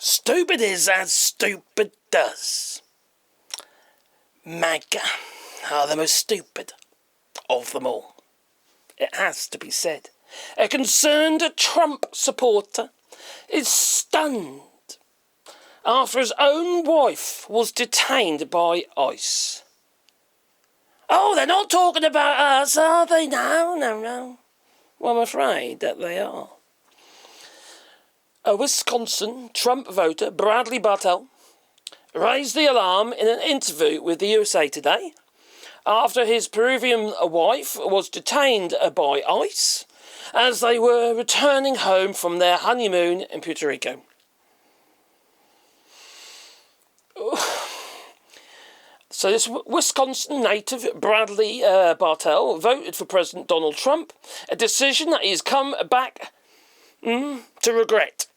Stupid is as stupid does. Maga are the most stupid of them all. It has to be said. A concerned Trump supporter is stunned after his own wife was detained by ICE. Oh, they're not talking about us, are they? No. Well, I'm afraid that they are. A Wisconsin Trump voter, Bradley Bartell, raised the alarm in an interview with the USA Today after his Peruvian wife was detained by ICE as they were returning home from their honeymoon in Puerto Rico. So this Wisconsin native, Bradley Bartell, voted for President Donald Trump, a decision that he's come back to regret.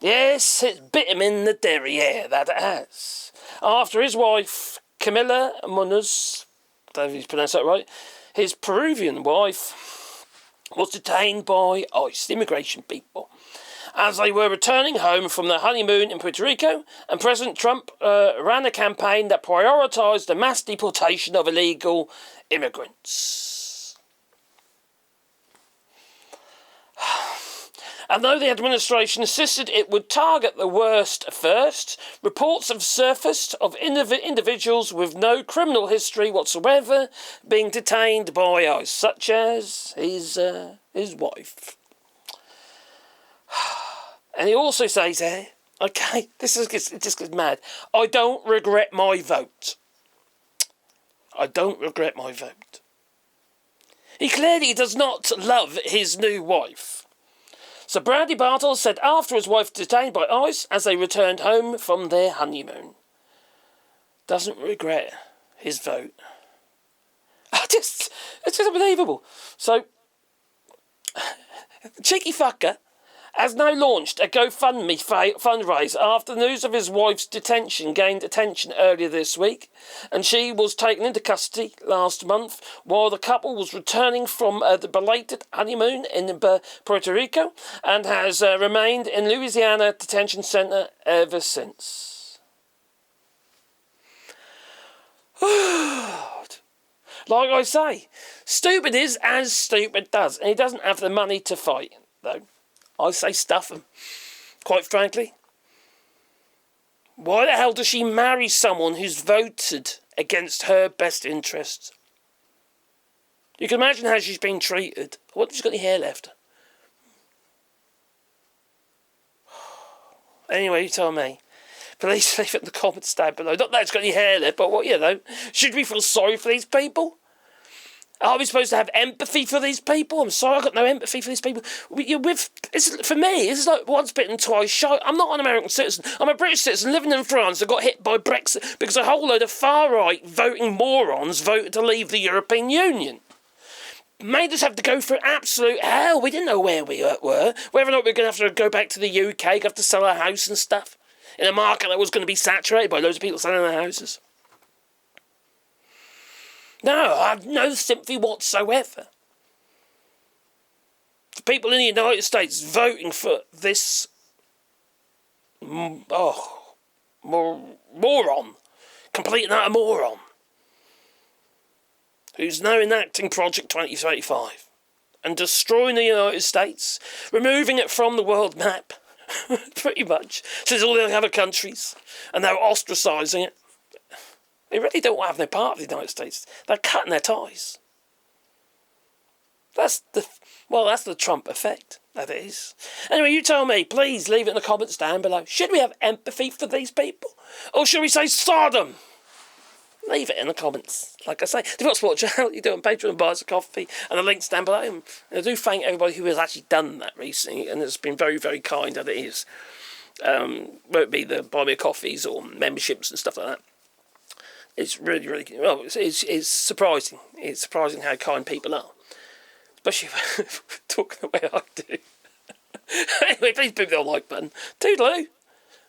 Yes, it's bit him in the derriere, that it has. After his wife, Camila Munoz, I don't know if he's pronounced that right, his Peruvian wife was detained by ICE, the immigration people, as they were returning home from their honeymoon in Puerto Rico, and President Trump ran a campaign that prioritised the mass deportation of illegal immigrants. And though the administration insisted it would target the worst first, reports have surfaced of individuals with no criminal history whatsoever being detained by ICE, such as his wife. And he also says here, okay, it just gets mad, I don't regret my vote. I don't regret my vote. He clearly does not love his new wife. So Bradley Bartell said after his wife detained by ICE as they returned home from their honeymoon. Doesn't regret his vote. It's just unbelievable. So, the cheeky fucker has now launched a GoFundMe fundraiser after the news of his wife's detention gained attention earlier this week, and she was taken into custody last month while the couple was returning from the belated honeymoon in Puerto Rico and has remained in Louisiana Detention Center ever since. Like I say, stupid is as stupid does, and he doesn't have the money to fight, though. I say stuff him, quite frankly. Why the hell does she marry someone who's voted against her best interests? You can imagine how she's been treated. What if she's got any hair left? Anyway, you tell me. Please leave it in the comments down below. Not that it's got any hair left, but what, you know, should we feel sorry for these people? Are we supposed to have empathy for these people? I'm sorry, I've got no empathy for these people. For me, it's like once bitten, twice shy. I'm not an American citizen. I'm a British citizen living in France that got hit by Brexit because a whole load of far-right voting morons voted to leave the European Union. Made us have to go through absolute hell. We didn't know where we were. Whether or not we were going to have to go back to the UK, have to sell our house and stuff in a market that was going to be saturated by loads of people selling their houses. No, I have no sympathy whatsoever. The people in the United States voting for this moron, complete and utter moron, who's now enacting Project 2035 and destroying the United States, removing it from the world map, pretty much, since all the other countries, and they're ostracising it. They really don't want to have no part of the United States. They're cutting their ties. That's the Trump effect, that is. Anyway, you tell me, please leave it in the comments down below. Should we have empathy for these people? Or should we say Sodom? Leave it in the comments. Like I say, if you want to support the channel, you do it on Patreon and buy us a coffee, and the link's down below. And I do thank everybody who has actually done that recently, and it's been very, very kind that it is. Whether it be the buy me a coffees or memberships and stuff like that. It's really, really, well, it's surprising. It's surprising how kind people are. Especially talking the way I do. Anyway, please put the like button. Toodaloo.